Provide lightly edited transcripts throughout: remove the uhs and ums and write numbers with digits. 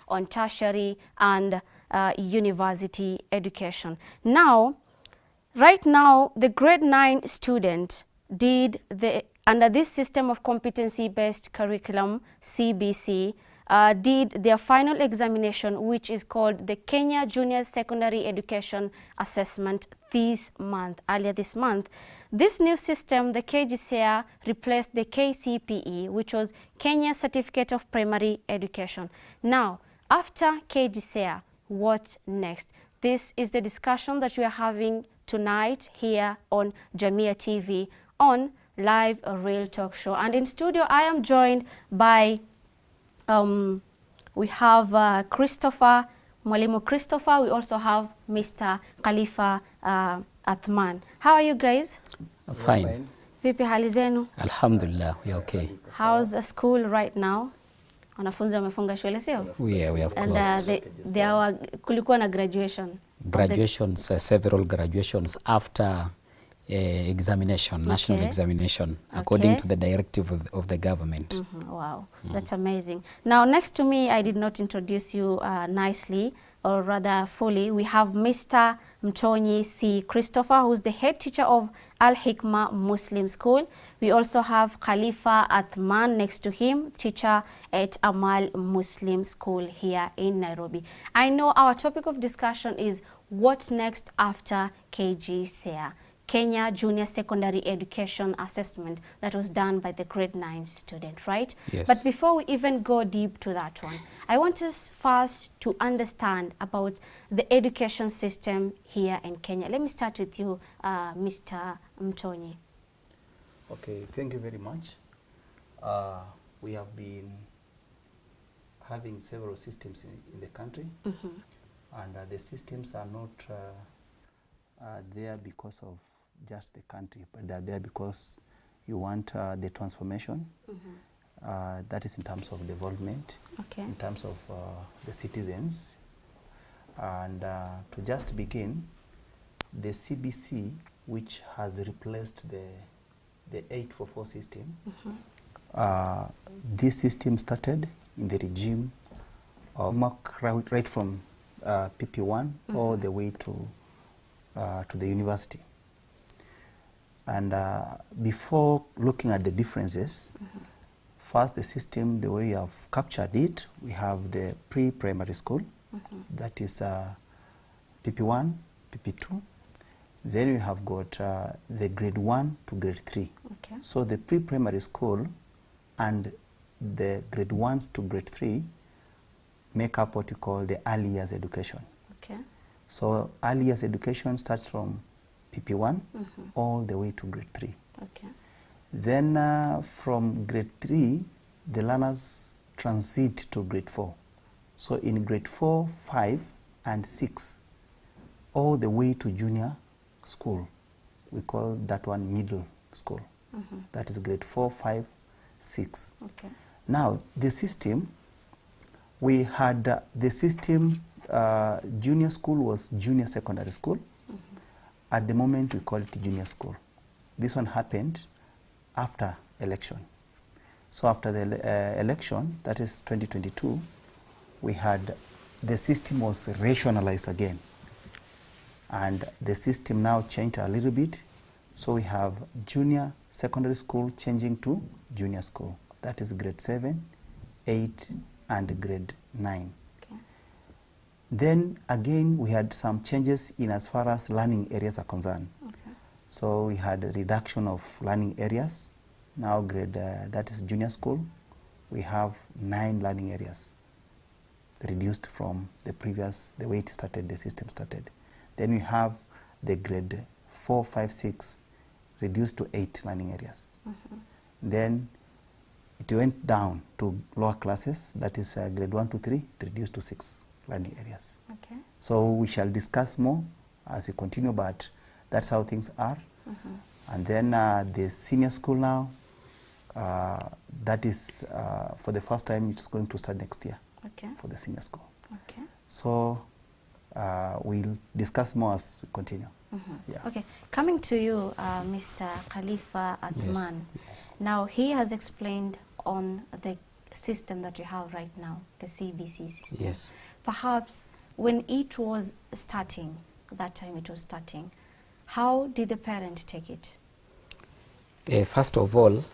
on tertiary and university education. Now, right now, the grade 9 student did under this system of competency-based curriculum, CBC, did their final examination, which is called the Kenya Junior Secondary Education Assessment earlier this month. This new system, the KJSEA, replaced the KCPE, which was Kenya Certificate of Primary Education. Now, after KJSEA, what next? This is the discussion that we are having tonight here on JamiaTV on Live Real Talk Show. And in studio, I am joined by, we have Christopher, Mwalimu Christopher. We also have Mr. Khalifa Athman. How are you guys? Fine. Vipi hali zenu? Alhamdulillah, we are okay. How's the school right now? Wanafunzi wamefunga shule sio? We have closed. And kulikuwa na graduation. Graduations, several graduations after examination, national examination, according to the directive of the government. Wow, that's amazing. Now, next to me, I did not introduce you nicely, or rather fully. We have Mr. Mtonyi C. Christopher, who's the head teacher of Al-Hikmah Muslim School. We also have Khalifa Athman next to him, teacher at Amal Muslim School here in Nairobi. I know our topic of discussion is what next after KJSEA, Kenya Junior Secondary Education Assessment that was done by the grade 9 student, right? Yes. But before we even go deep to that one, I want us first to understand about the education system here in Kenya. Let me start with you, Mr. Mtonyi. Okay, thank you very much. We have been having several systems in the country, and the systems are not there because of just the country, but they're there because you want the transformation. That is in terms of development, in terms of the citizens. And to just begin, the CBC, which has replaced the 844 system, this system started in the regime of right from PP1 all the way to the university. And before looking at the differences, first the system, the way we have captured it, we have the pre-primary school, that is PP1, PP2. Then we have got the grade 1 to grade 3. So the pre-primary school and the grade 1 to grade 3 make up what you call the early years education. So early years education starts from PP1 all the way to grade 3. Then from grade 3, the learners transit to grade 4. So in grade 4, 5, and 6, all the way to junior school, we call that one middle school. That is grade 4, 5, 6. Now, the system, we had the system, junior school was junior secondary school. At the moment, we call it junior school. This one happened after election. So after the election, that is 2022, we had the system was rationalized again. And the system now changed a little bit. So we have junior secondary school changing to junior school. That is grade 7, 8, and grade 9. Then again, we had some changes in as far as learning areas are concerned. So we had a reduction of learning areas. Now grade, that is junior school, we have 9 learning areas, reduced from the previous, the way it started, the system started. Then we have the grade 4, 5, 6, reduced to 8 learning areas. Then it went down to lower classes, that is grade 1 to 3, reduced to 6 learning areas. So we shall discuss more as we continue, but that's how things are. And then the senior school now, that is for the first time, it's going to start next year for the senior school. So we'll discuss more as we continue. Okay, coming to you, Mr. Khalifa Athman. Now he has explained on the system that you have right now, the CBC system. Yes. Perhaps when it was starting, that time it was starting, how did the parent take it? First of all,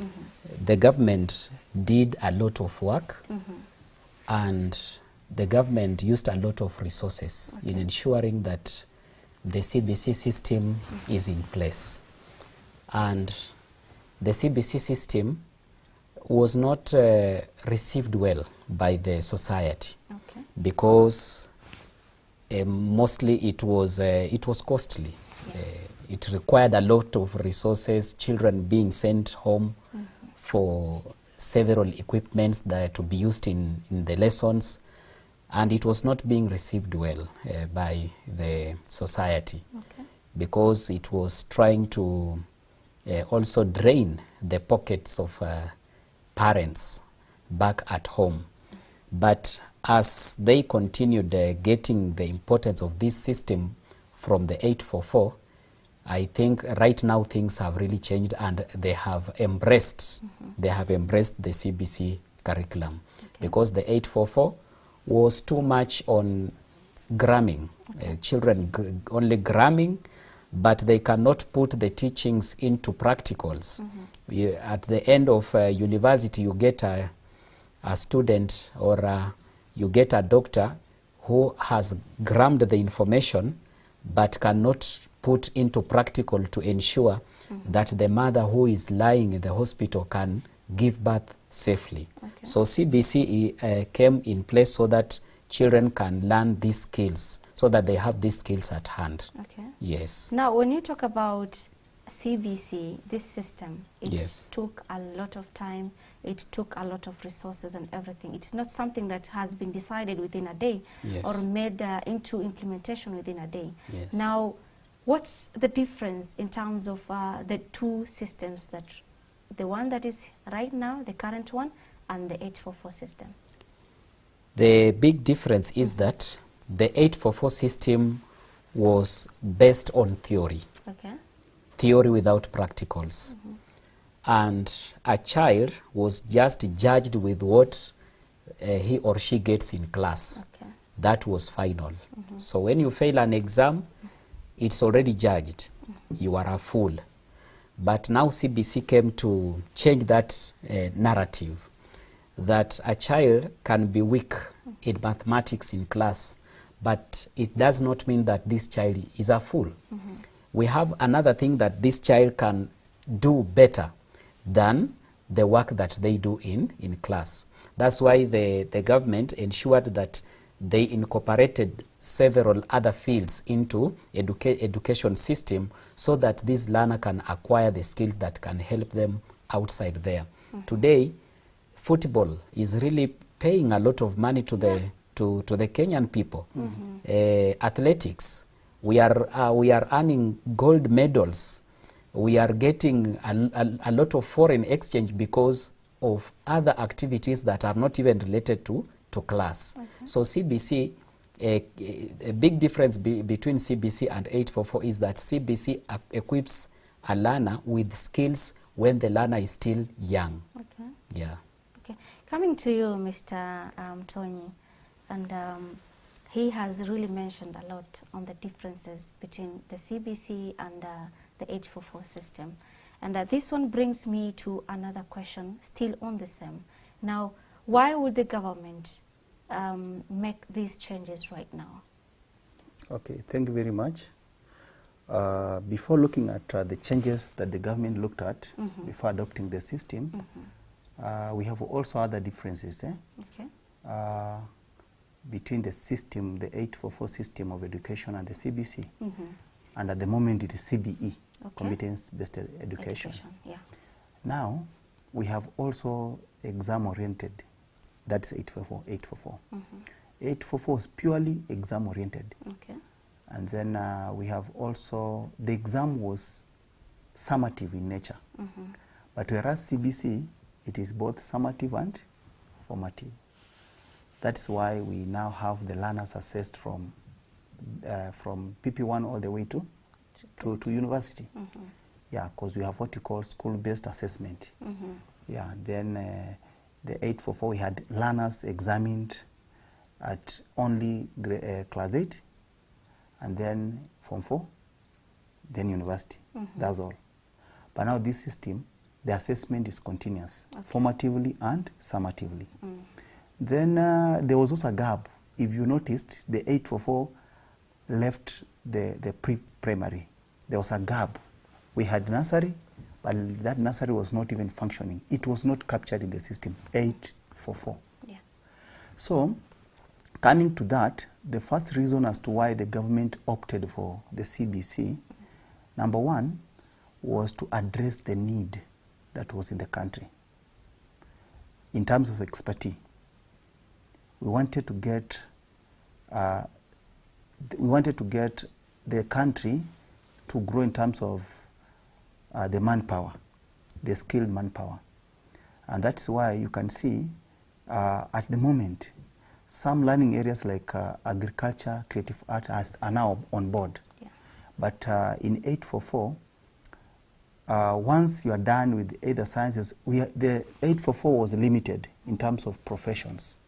the government did a lot of work, and the government used a lot of resources in ensuring that the CBC system is in place. And the CBC system was not received well by the society because mostly it was costly. It required a lot of resources, children being sent home for several equipments that to be used in the lessons, and it was not being received well by the society because it was trying to also drain the pockets of parents back at home. But as they continued getting the importance of this system from the 844, I think right now things have really changed, and they have embraced the CBC curriculum because the 844 was too much on gramming, children only gramming, but they cannot put the teachings into practicals. At the end of university, you get a student or you get a doctor who has grammed the information but cannot put into practical to ensure that the mother who is lying in the hospital can give birth safely. So CBC came in place so that children can learn these skills, so that they have these skills at hand. Yes. Now, when you talk about CBC, this system, it took a lot of time, it took a lot of resources and everything. It's not something that has been decided within a day or made into implementation within a day. Now, what's the difference in terms of the two systems, that the one that is right now, the current one, and the 844 system? The big difference is that the 844 system was based on theory. Theory without practicals. And a child was just judged with what he or she gets in class. That was final. So when you fail an exam, it's already judged. You are a fool. But now CBC came to change that narrative, that a child can be weak in mathematics in class, but it does not mean that this child is a fool. We have another thing, that this child can do better than the work that they do in class. That's why the government ensured that they incorporated several other fields into education system, so that this learner can acquire the skills that can help them outside there. Today, football is really paying a lot of money to the Kenyan people. Athletics, we are earning gold medals. We are getting a lot of foreign exchange because of other activities that are not even related to class. So CBC, a big difference between CBC and 844 is that CBC equips a learner with skills when the learner is still young. Coming to you, Mr. Tony, and he has really mentioned a lot on the differences between the CBC and the 844 system. And this one brings me to another question, still on the same. Now, why would the government make these changes right now? Okay, thank you very much. Before looking at the changes that the government looked at before adopting the system, we have also other differences between the system, the 844 system of education, and the CBC. And at the moment it is CBE, competence-based education. Now, we have also exam-oriented. That's 844. 844 is purely exam-oriented. And then we have also, the exam was summative in nature. But whereas CBC, it is both summative and formative. That's why we now have the learners assessed from PP1 all the way to university. Yeah, because we have what you call school-based assessment. Yeah, then the 844, we had learners examined at only class 8, and then Form 4, then university. That's all. But now this system, the assessment is continuous, formatively and summatively. Then there was also a gap. If you noticed, the 844 left the pre-primary. There was a gap. We had nursery, but that nursery was not even functioning. It was not captured in the system, 844. Yeah. So, coming to that, the first reason as to why the government opted for the CBC, number one, was to address the need that was in the country. In terms of expertise, we wanted to get the country to grow in terms of the manpower, the skilled manpower. And that's why you can see at the moment, some learning areas like agriculture, creative art are now on board. Yeah. But in 844, once you are done with either sciences, the 844 was limited in terms of professions.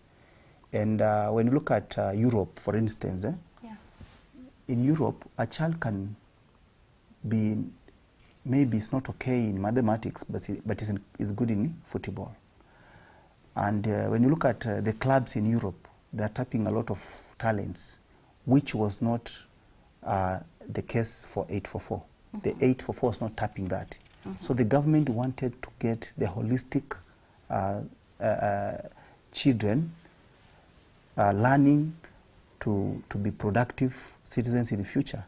And when you look at Europe, for instance, in Europe, a child can be, maybe it's not okay in mathematics, but is good in football. And when you look at the clubs in Europe, they're tapping a lot of talents, which was not the case for 844. The 844 was not tapping that. So the government wanted to get the holistic children learning to be productive citizens in the future.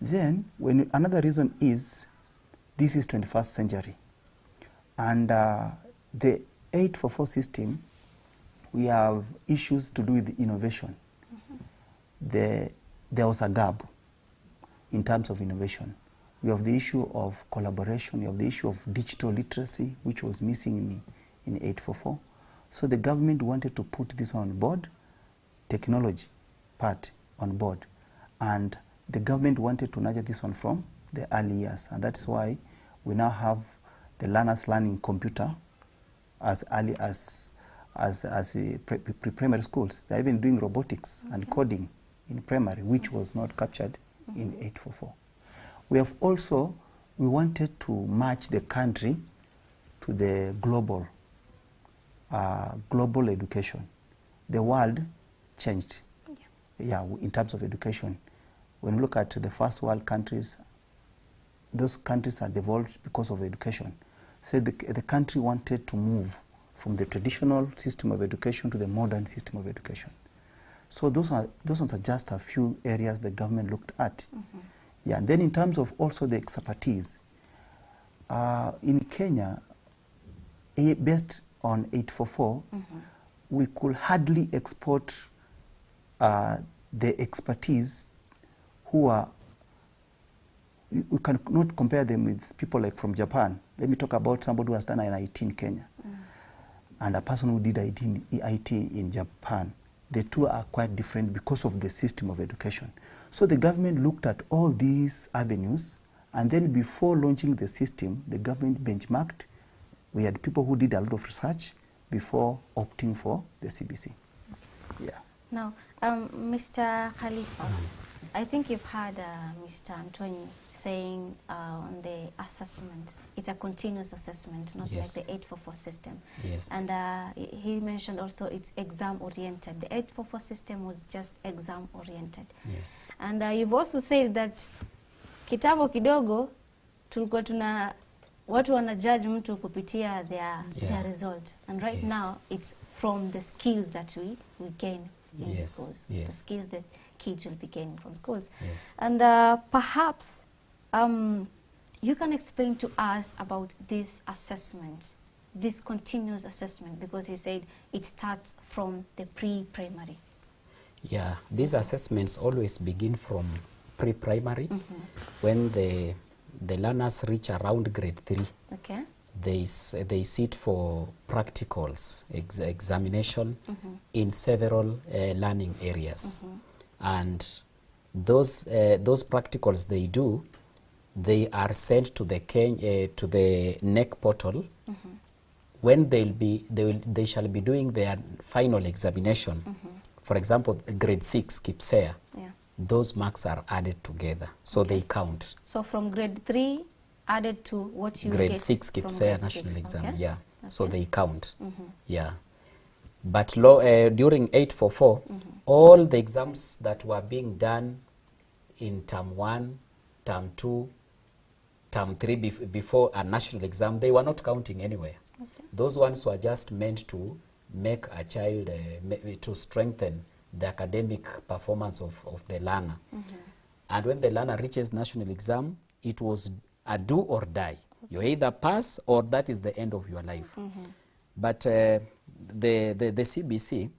Then, another reason is, this is 21st century. And the 844 system, we have issues to do with innovation. There was a gap in terms of innovation. We have the issue of collaboration, we have the issue of digital literacy, which was missing in 844. So the government wanted to put this on board, technology part on board. And the government wanted to nurture this one from the early years. And that's why we now have the learners learning computer as early as pre-primary schools. They're even doing robotics and coding in primary, which was not captured in 844. We have also, we wanted to match the country to the global education. The world changed, in terms of education. When we look at the first world countries, those countries are developed because of education. So the country wanted to move from the traditional system of education to the modern system of education. So those ones are just a few areas the government looked at. Yeah, and then in terms of also the expertise, in Kenya, based on 844, we could hardly export the expertise who are, we cannot compare them with people like from Japan. Let me talk about somebody who has done an IT in Kenya and a person who did IT in Japan. The two are quite different because of the system of education. So the government looked at all these avenues, and then before launching the system, the government benchmarked. We had people who did a lot of research before opting for the CBC. Yeah. Now, Mr. Khalifa, I think you've heard Mr. Antonyi saying on the assessment, it's a continuous assessment, not like the 844 system. Yes. And he mentioned also it's exam-oriented. The 844 system was just exam-oriented. Yes. And you've also said that kitambo kidogo tulikuwa tuna watu wanajudge mtu kupitia their result. And right now, it's from the skills that we gain in schools. The skills that kids will be gaining from schools. Yes. And perhaps you can explain to us about this assessment, this continuous assessment, because he said it starts from the pre-primary. Yeah, these assessments always begin from pre-primary. When the learners reach around grade 3. Okay. They sit for practicals, examination in several learning areas. And those practicals they do, they are sent to the NEC portal, when they shall be doing their final examination, for example, grade 6 KJSEA, those marks are added together, so they count. So from grade 3 added to what you grade get 6 KJSEA national 6. exam, Okay. yeah. Okay. So they count, yeah. But during 844, all the exams that were being done in term 1, term 2, term 3 before a national exam, they were not counting anywhere. Okay. Those ones were just meant to make a child, to strengthen the academic performance of the learner. And when the learner reaches national exam, it was a do or die. You either pass or that is the end of your life. But the CBC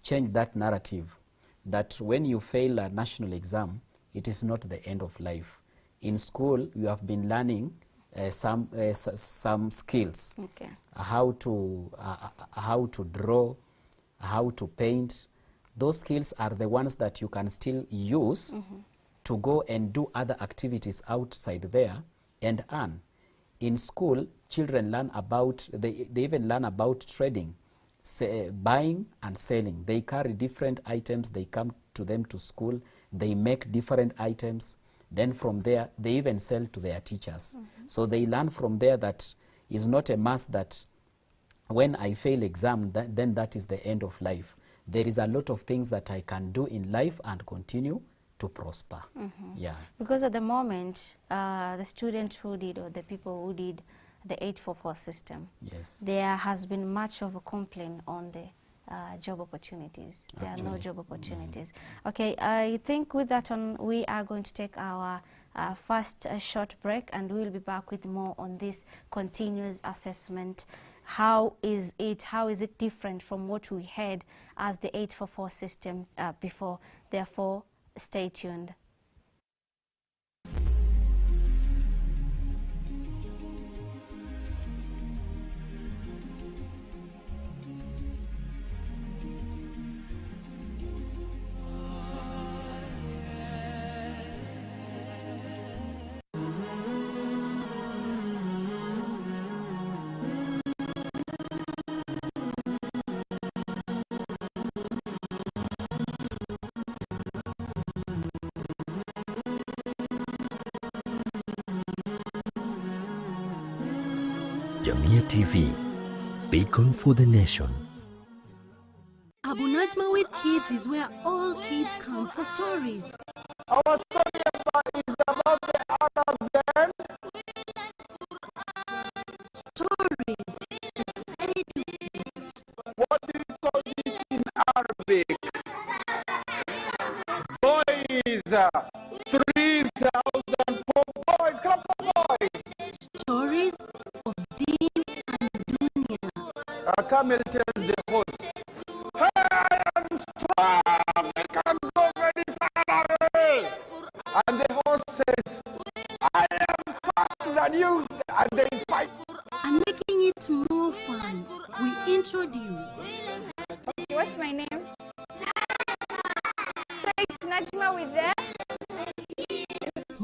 changed that narrative, that when you fail a national exam, it is not the end of life. In school, you have been learning some skills, how to draw, how to paint. Those skills are the ones that you can still use to go and do other activities outside there and earn. In school, children learn about, they even learn about trading, buying and selling. They carry different items, they come to them to school, they make different items. Then from there, they even sell to their teachers. So they learn from there that it's not a must that when I fail exam, then that is the end of life. There is a lot of things that I can do in life and continue to prosper. Yeah. Because at the moment, the students who did, or the people who did the 844 system, yes, there has been much of a complaint on the job opportunities. There are no job opportunities. Okay, I think with that on, we are going to take our first short break, and we'll be back with more on this continuous assessment. How is it different from what we had as the 844 system before? Therefore, stay tuned. JamiaTV, beacon for the nation. Abu Najma with Kids is where all kids come for stories. Our story is about the Arab then. Stories that educate. What do you call this in Arabic? Boys, 3,000 for boys. Clap for boys. Stories of Deen and Dunya. A camel tells the horse, "Hey, I am strong. I can go very far away." And the horse says, "I am faster than you." And they fight. And making it more fun, we introduce. What's my name? So it's Najma with that.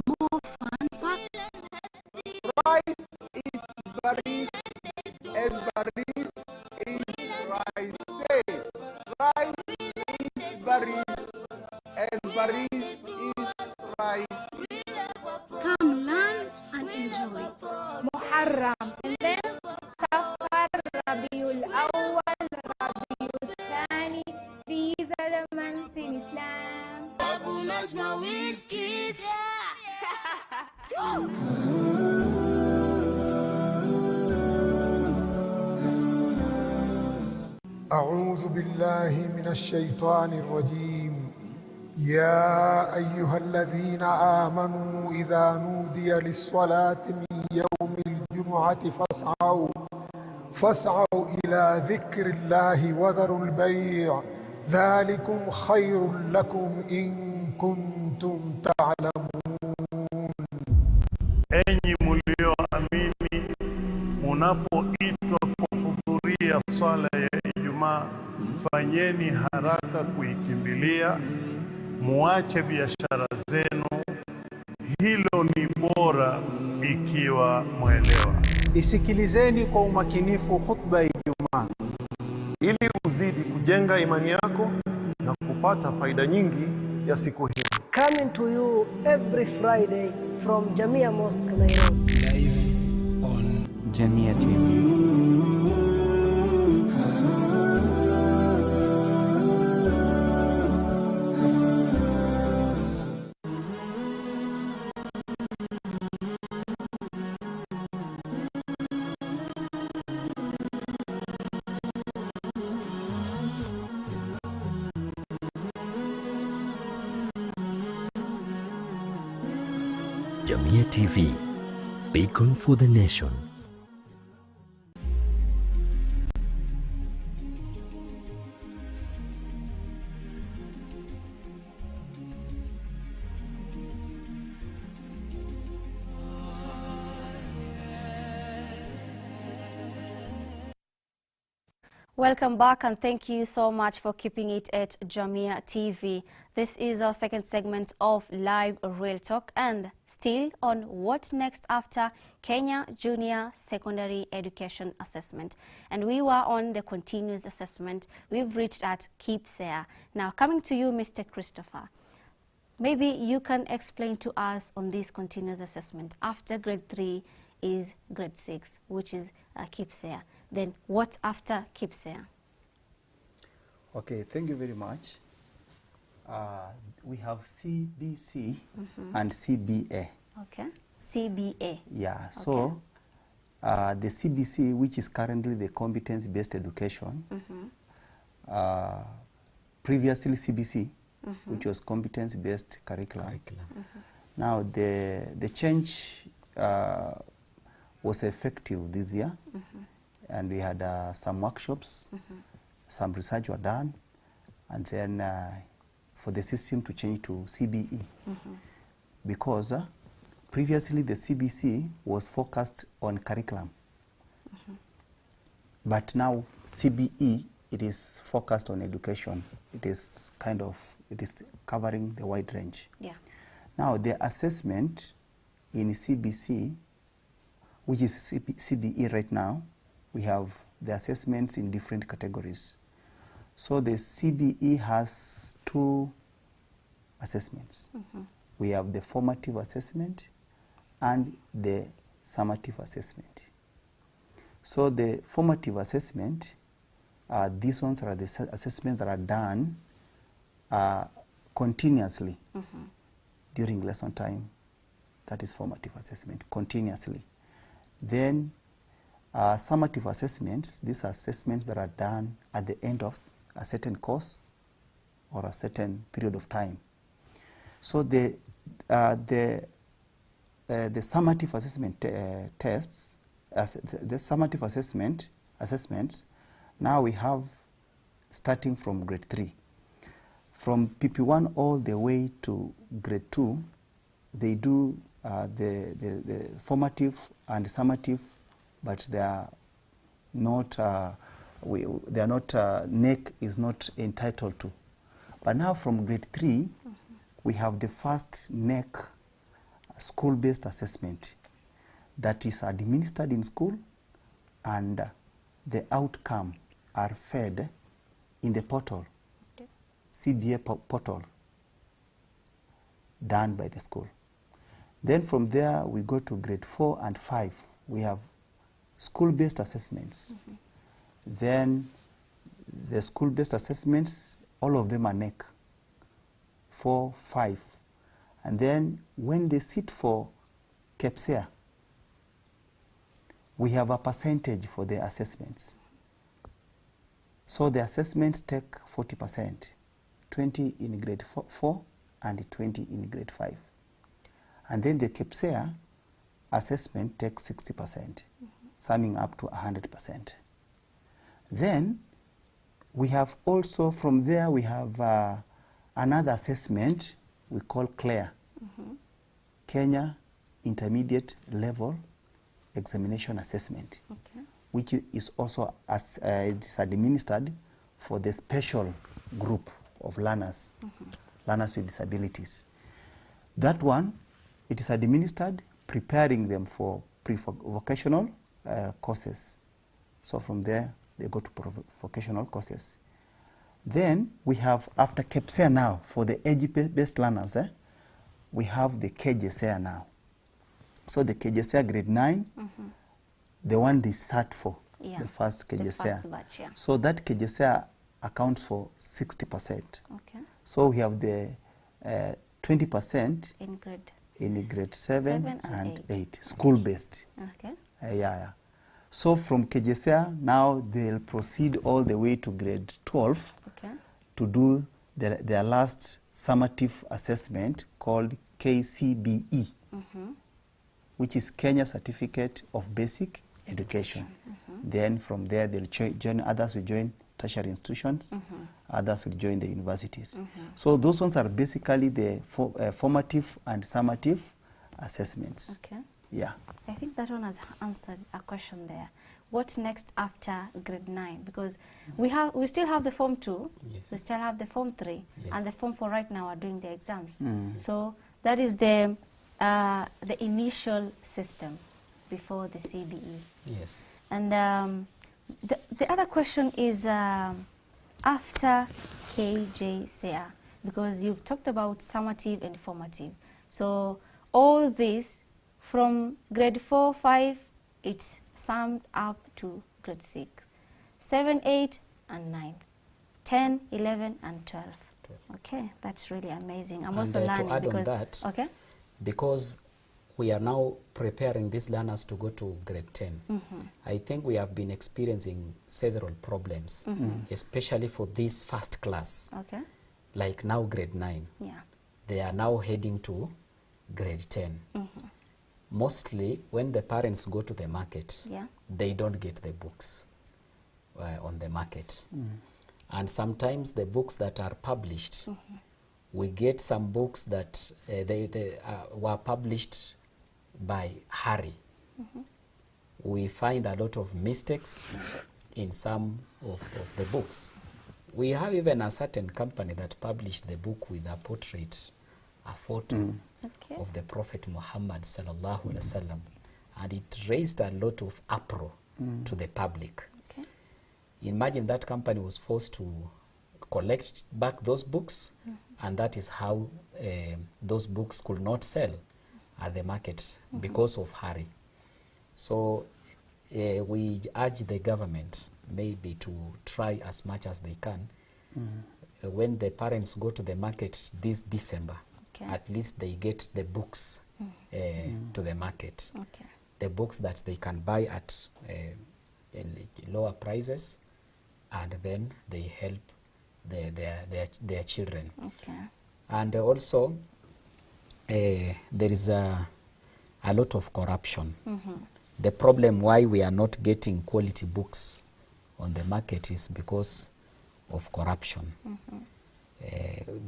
More fun facts. Rice is baris, and baris is rice. Say, rice is baris, and baris is rice. Come learn and enjoy. Muharram. And then Safar, Rabiul Awwal, Rabiul Thani. These are the months in Islam. Abu Najma with Kids. أعوذ بالله من الشيطان الرجيم. يا أيها الذين آمنوا إذا نودي للصلاة من يوم الجمعة فاسعوا إلى ذكر الله وذروا البيع ذلكم خير لكم إن كنتم تعلمون. Enyi mlioamini, munapoitwa kuhudhuria swala ya Ijumaa, fanyeni haraka kuikimbilia, muache biashara zenu, hilo ni bora ikiwa mwelewa. Isikilizeni kwa umakinifu khutba ya Ijumaa ili uzidi kujenga imani yako na kupata faida nyingi ya siku hii. Coming to you every Friday from Jamia Mosque, Nairobi. Live on JamiaTV. JamiaTV, beacon for the nation. Welcome back, and thank you so much for keeping it at Jamia TV. This is our second segment of Live Real Talk, and still on what next after Kenya Junior Secondary Education Assessment. And we were on the continuous assessment. We've reached at KJSEA. Now coming to you, Mr. Christopher. Maybe you can explain to us on this continuous assessment. After grade 3 is grade 6, which is KJSEA. Then what after KJSEA? Okay, thank you very much. We have CBC and CBA. Okay, CBA. Yeah, so the CBC, which is currently the competence-based education, previously CBC, which was competence-based curriculum. Now the change was effective this year, and we had some workshops, some research were done, and then for the system to change to CBE, because previously the CBC was focused on curriculum, but now CBE, it is focused on education. It is covering the wide range. Yeah. Now the assessment in CBC, which is CBE right now, we have the assessments in different categories. So the CBE has 2 assessments. We have the formative assessment and the summative assessment. So the formative assessment, these ones are the assessments that are done continuously during lesson time. That is formative assessment, continuously. Then summative assessments, these are assessments that are done at the end of a certain course or a certain period of time. So the summative assessment tests, the summative assessments, now we have starting from grade 3. From PP1 all the way to grade 2, they do the formative and summative, but they are not, NEC is not entitled to. But now from grade 3, we have the first NEC school-based assessment that is administered in school, and the outcome are fed in the portal, CBA portal, done by the school. Then from there we go to grade 4 and 5. We have school-based assessments. Then the school-based assessments, all of them are NEC, 4, 5. And then when they sit for KJSEA, we have a percentage for the assessments. So the assessments take 40%, 20 in grade 4 and 20 in grade 5. And then the KJSEA assessment takes 60%, summing up to 100%. Then we have also, from there we have another assessment we call CLEA, Kenya Intermediate Level Examination Assessment, which is also it's administered for the special group of learners, learners with disabilities. That one, it is administered preparing them for pre-vocational courses. So from there, they go to vocational courses. Then we have, after KJSEA now, for the age-based learners, we have the KJSEA now. So the KJSEA grade 9, the one they start for, the first KJSEA. The first batch, yeah. So that KJSEA accounts for 60%. Okay. So we have the 20% in grade 7 and 8, school-based. Okay. So from KJSEA, now they'll proceed all the way to grade 12 to do their last summative assessment called KCBE, which is Kenya Certificate of Basic Education. Then from there, they'll join, others will join tertiary institutions, others will join the universities. So those ones are basically the formative and summative assessments. Okay. Yeah. I think that one has answered a question there. What next after grade 9? Because we still have the form 2, we still have the form 3, and the form 4 right now are doing the exams. So that is the initial system before the CBE. Yes. And the other question is after KJSEA, because you've talked about summative and formative. So all this from grade 4, 5, it's summed up to grade 6, 7, 8, and 9, 10, 11, and 12. Okay, that's really amazing. I'm also learning to add because, on that, because we are now preparing these learners to go to grade 10. I think we have been experiencing several problems, especially for this first class. Like now grade 9. They are now heading to grade 10. Mostly when the parents go to the market, they don't get the books on the market. And sometimes the books that are published, we get some books that they were published by hurry. We find a lot of mistakes in some of the books. We have even a certain company that published the book with a portrait, a photo of the Prophet Muhammad sallallahu alaihi wasallam, and it raised a lot of uproar to the public. Imagine that company was forced to collect back those books, and that is how those books could not sell at the market because of hurry. So we urge the government maybe to try as much as they can. When the parents go to the market this December, at least they get the books to the market. The books that they can buy at lower prices, and then they help their children. And also there is a lot of corruption. The problem why we are not getting quality books on the market is because of corruption.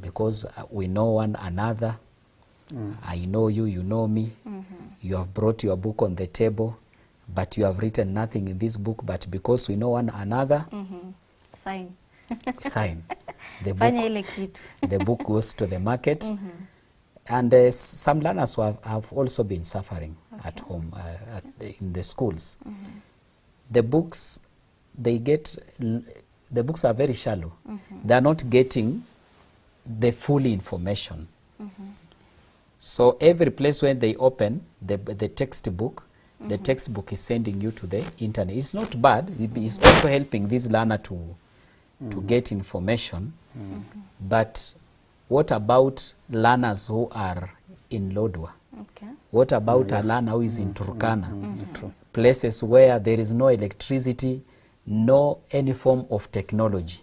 Because we know one another. I know you, you know me. You have brought your book on the table, but you have written nothing in this book, but because we know one another, sign. The book goes to the market. And some learners have also been suffering at home, in the schools. The books, the books are very shallow. They are not getting the full information. So every place when they open the textbook, the textbook is sending you to the internet. It's not bad. It's also helping this learner to get information. But what about learners who are in Lodwar? What about a learner who is in Turkana? Places where there is no electricity, no any form of technology.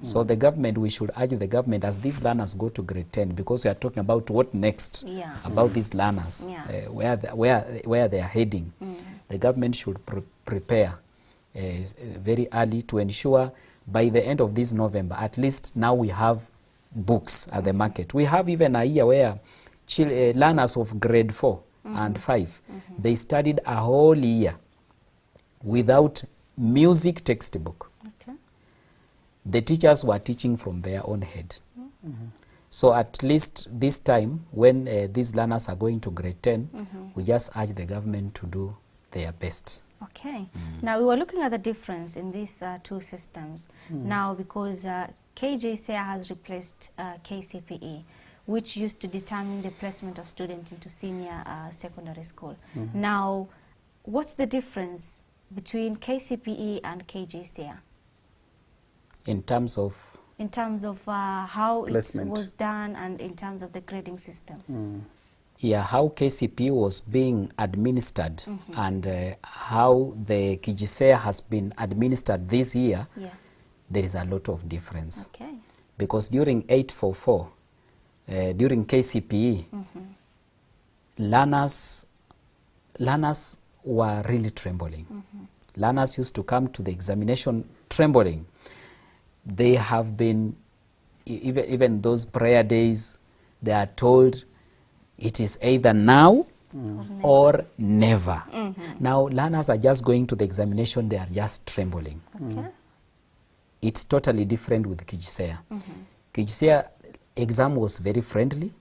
So the government, we should urge the government as these learners go to grade 10, because we are talking about what next, about these learners, where they are heading. The government should prepare very early to ensure by the end of this November, at least now we have books at the market. We have even a year where learners of grade 4 and 5, they studied a whole year without music textbook. The teachers were teaching from their own head. So at least this time, when these learners are going to grade 10, we just urge the government to do their best. Okay. Now, we were looking at the difference in these two systems. Now, because KJSEA has replaced KCPE, which used to determine the placement of students into senior secondary school. Now, what's the difference between KCPE and KJSEA? In terms of? In terms of how placement. it was done and in terms of the grading system. Yeah, how KCPE was being administered and how the KJSEA has been administered this year, there is a lot of difference. Okay. Because during 844, during KCPE, learners were really trembling. Learners used to come to the examination trembling. They have been, even those prayer days, they are told it is either now or never. Now learners are just going to the examination, they are just trembling. Okay. It's totally different with KJSEA. KJSEA exam was very friendly.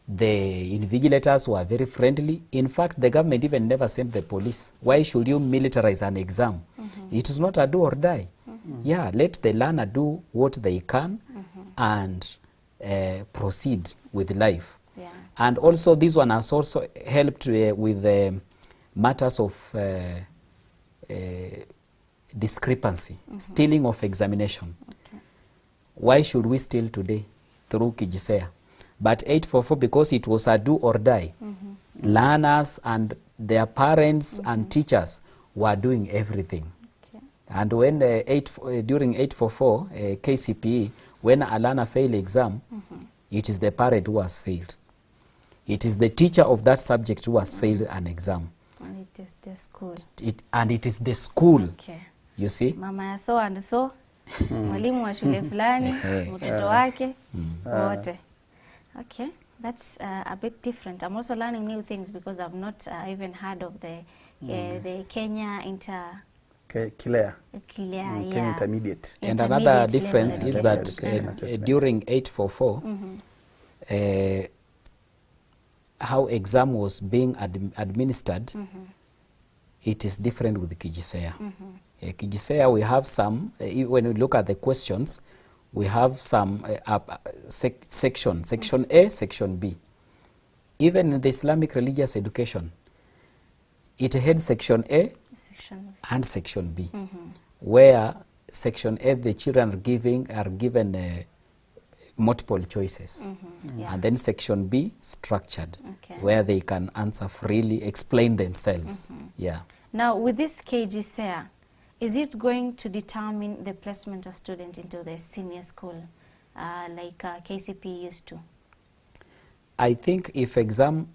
The invigilators were very friendly. In fact, the government even never sent the police. Why should you militarize an exam? It is not a do or die. Yeah, let the learner do what they can and proceed with life. Yeah. And also this one has also helped with matters of discrepancy, stealing of examination. Okay. Why should we steal today through KJSEA? But 844, because it was a do or die, learners and their parents and teachers were doing everything. Okay. And when during 844 KCPE, when a learner failed exam, it is the parent who has failed. It is the teacher of that subject who has failed an exam. And it is the school. And it is the school. Okay. You see? Mama ya so and so, mwalimu wa shule fulani, mtoto wake, wote. Okay, that's a bit different. I'm also learning new things because I've not even heard of the Kenya KJSEA. Kenya Intermediate. And another difference is that during 844, how exam was being administered, it is different with KJSEA. KJSEA, we have some, when we look at the questions, we have some section A, section B. Even in the Islamic religious education, it had section A and section B, where section A, the children are given multiple choices. And then section B, structured, where they can answer freely, explain themselves. Yeah. Now, with this KJSEA, is it going to determine the placement of students into the senior school, like KCP used to? I think if exam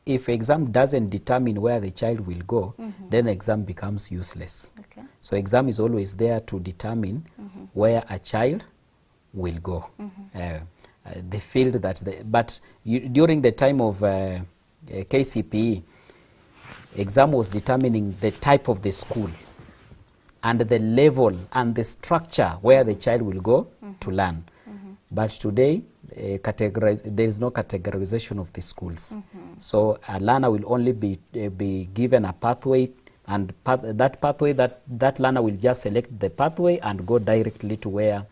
doesn't determine where the child will go, then exam becomes useless. Okay. So exam is always there to determine where a child will go. The field that but during the time of KCPE, exam was determining the type of the school and the level and the structure where the child will go to learn. But today, there is no categorization of the schools. So a learner will only be given a pathway, and that pathway, that learner will just select the pathway and go directly to where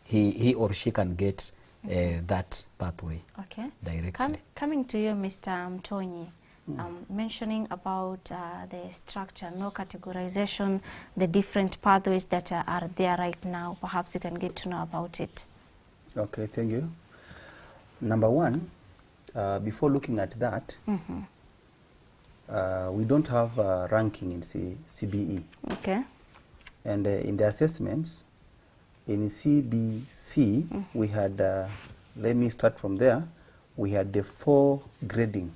he or she can get that pathway. Okay. Directly. Coming to you, Mr. Mtonyi. Mentioning about the structure, no categorization, the different pathways that are there right now. Perhaps you can get to know about it. Okay, thank you. Number one, before looking at that, we don't have ranking in CBE. Okay. And in the assessments, in CBC, we had, let me start from there, we had the 4 grading.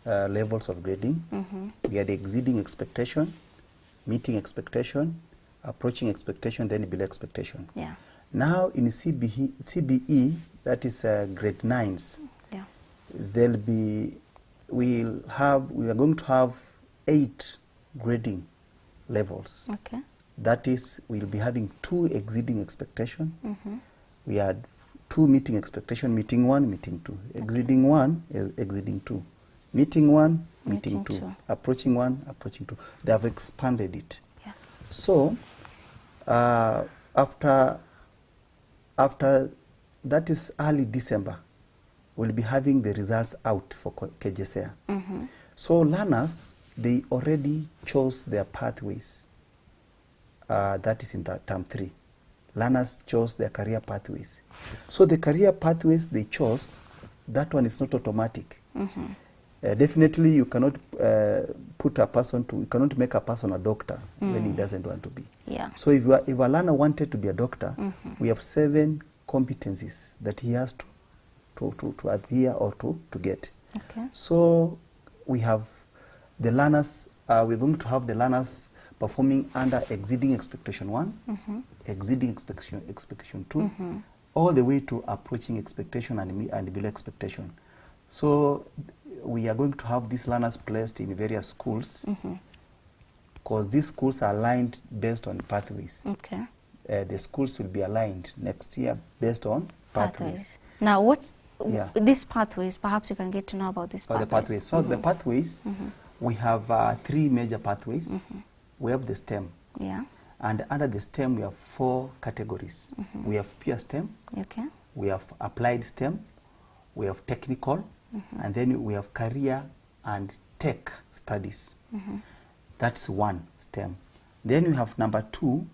Levels of grading. We had exceeding expectation, meeting expectation, approaching expectation, then below expectation. Yeah. Now in CBE, that is grade 9s. Yeah. We are going to have 8 grading levels. Okay. That is, we'll be having 2 exceeding expectation. We had 2 meeting expectation, meeting 1, meeting 2. Exceeding 1 is exceeding 2. Meeting 1, meeting 2, approaching 1, approaching 2. They have expanded it. Yeah. So after that is early December, we'll be having the results out for KJSEA. So learners, they already chose their pathways. That is in the term 3. Learners chose their career pathways. So the career pathways they chose, that one is not automatic. Definitely you cannot you cannot make a person a doctor when he doesn't want to be. Yeah. So if a learner wanted to be a doctor, we have 7 competencies that he has to adhere or to get. Okay. So we have the learners, we're going to have the learners performing under exceeding expectation 1, exceeding expectation 2, all the way to approaching expectation and below expectation. So we are going to have these learners placed in various schools because these schools are aligned based on pathways. Okay. The schools will be aligned next year based on pathways. Now, what these pathways, perhaps you can get to know about these pathways. The pathways. So the pathways, we have 3 major pathways. We have the STEM. Yeah. And under the STEM, we have 4 categories. We have pure STEM. Okay. We have applied STEM. We have technical. And then we have career and tech studies. That's 1 STEM. Then we have number 2,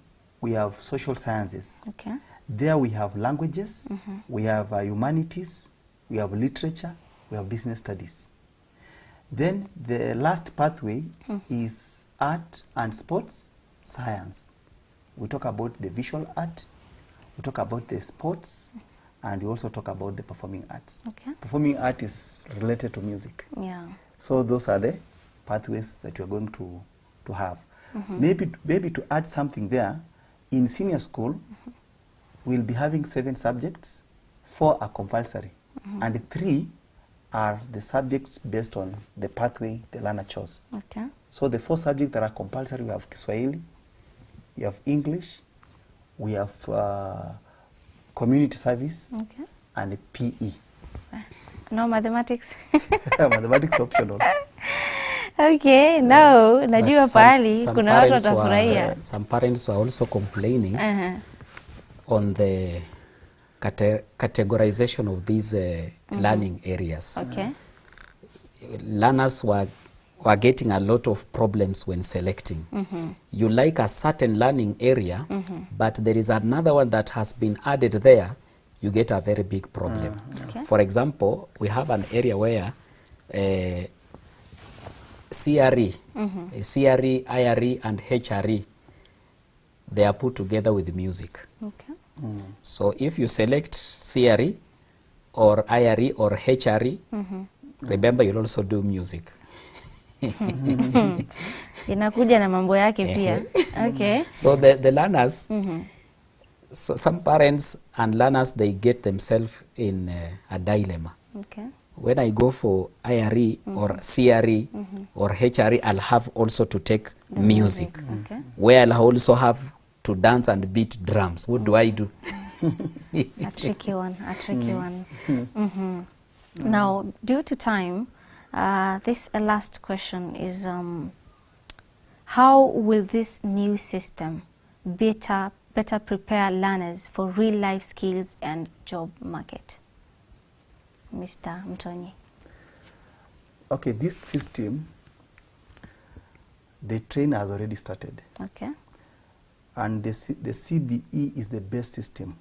we have social sciences. Okay. There we have languages, we have humanities, we have literature, we have business studies. Then the last pathway is art and sports science. We talk about the visual art, we talk about the sports, and we also talk about the performing arts. Okay. Performing art is related to music. Yeah. So those are the pathways that we are going to have. Maybe to add something there, in senior school, we'll be having 7 subjects, 4 are compulsory, and 3 are the subjects based on the pathway the learner chose. Okay. So the 4 subjects that are compulsory, we have Kiswahili, we have English, we have community service, and PE. No mathematics. Mathematics optional. Okay, no, najua pali kuna watu watafurahia. Some parents were also complaining on the categorization of these learning areas. Okay. Learners were getting a lot of problems when selecting. You like a certain learning area, but there is another one that has been added there, you get a very big problem. Okay. For example, we have an area where CRE, CRE, IRE, and HRE, they are put together with music. Okay. So if you select CRE or IRE or HRE, remember you'll also do music. Inakuja na mambo yake pia. Okay. So the learners, so some parents and learners, they get themselves in a dilemma. Okay. When I go for IRE or CRE or HRE, I'll have also to take music. Okay. Where I'll also have to dance and beat drums. What do I do? A tricky one, a tricky one. Now, due to time, this last question is, how will this new system better prepare learners for real-life skills and job market? Mr. Mtonyi. Okay, this system, the train has already started. Okay. And the CBE is the best system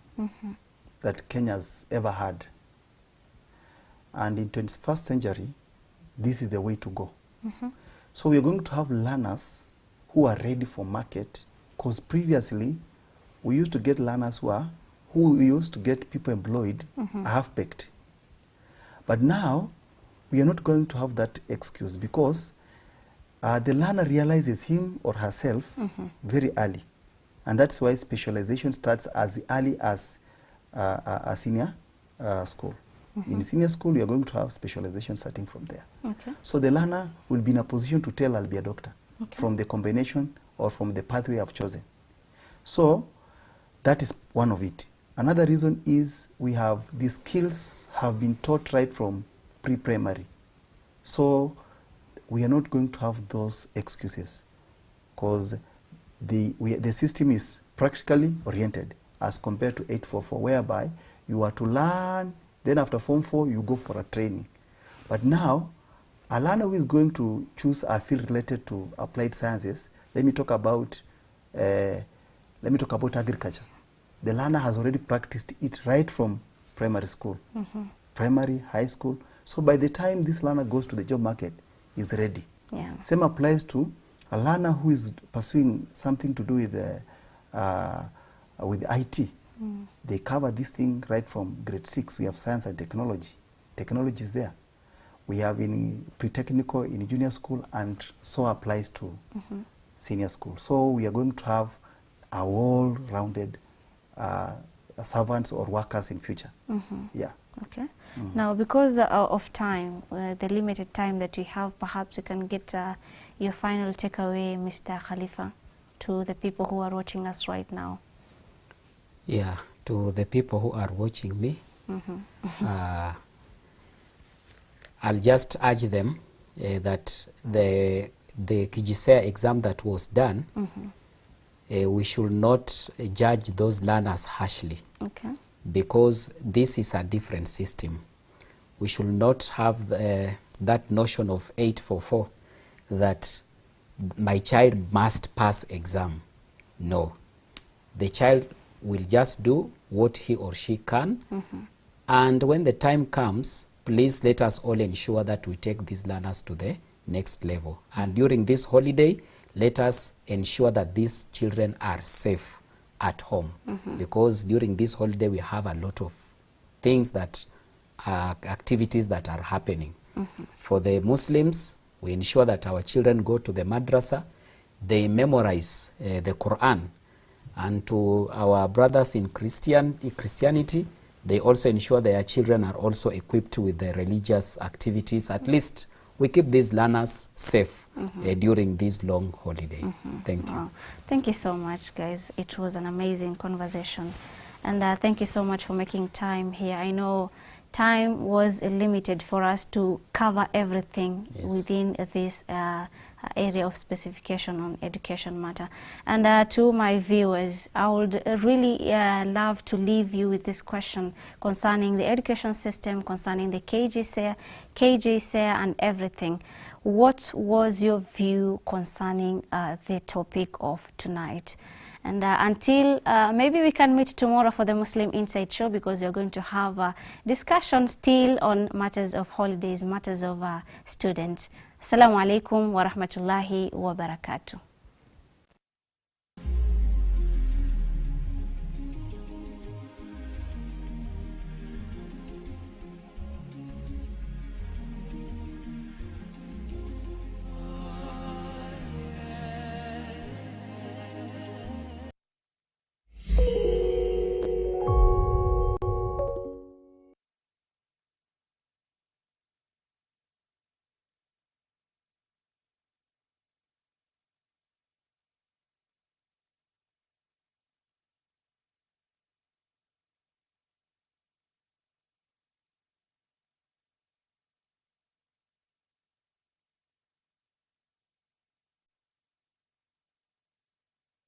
that Kenya's ever had. And in 21st century, this is the way to go. So we're going to have learners who are ready for market, because previously we used to get learners who used to get people employed half-baked. But now we are not going to have that excuse, because the learner realizes him or herself very early. And that's why specialization starts as early as a senior school. In senior school, you are going to have specialization starting from there. Okay. So the learner will be in a position to tell, I'll be a doctor, from the combination or from the pathway I've chosen. So that is one of it. Another reason is we have these skills have been taught right from pre-primary. So we are not going to have those excuses, because the system is practically oriented as compared to 844, whereby you are to learn, then after Form 4 you go for a training. But now, a learner who is going to choose a field related to applied sciences, let me talk about agriculture. The learner has already practiced it right from primary school, primary, high school. So by the time this learner goes to the job market, he's ready. Yeah. Same applies to a learner who is pursuing something to do with IT. They cover this thing right from grade 6. We have science and technology. Technology is there. We have in pre-technical, in junior school, and so applies to senior school. So we are going to have a well-rounded servants or workers in future. Yeah. Okay. Now, because of time, the limited time that we have, perhaps you can get your final takeaway, Mr. Khalifa, to the people who are watching us right now. Yeah, to the people who are watching me, I'll just urge them that the KJSEA exam that was done, we should not judge those learners harshly. Okay. Because this is a different system. We should not have that notion of 844 that my child must pass exam. No. The child will just do what he or she can. And when the time comes, please let us all ensure that we take these learners to the next level. And during this holiday, let us ensure that these children are safe at home, because during this holiday we have a lot of things that are activities that are happening. For the Muslims, we ensure that our children go to the madrasa, they memorize the Quran, and to our brothers in Christianity, they also ensure their children are also equipped with the religious activities. At least we keep these learners safe during this long holiday. Thank you. Wow. Thank you so much, guys. It was an amazing conversation. And thank you so much for making time here. I know time was limited for us to cover everything within this area of specification on education matter. And to my viewers, I would really love to leave you with this question concerning the education system, concerning the KJSEA and everything. What was your view concerning the topic of tonight? And until maybe we can meet tomorrow for the Muslim Insight Show, because you're going to have a discussion still on matters of holidays, matters of students. Assalamu alaikum wa rahmatullahi wa barakatuh.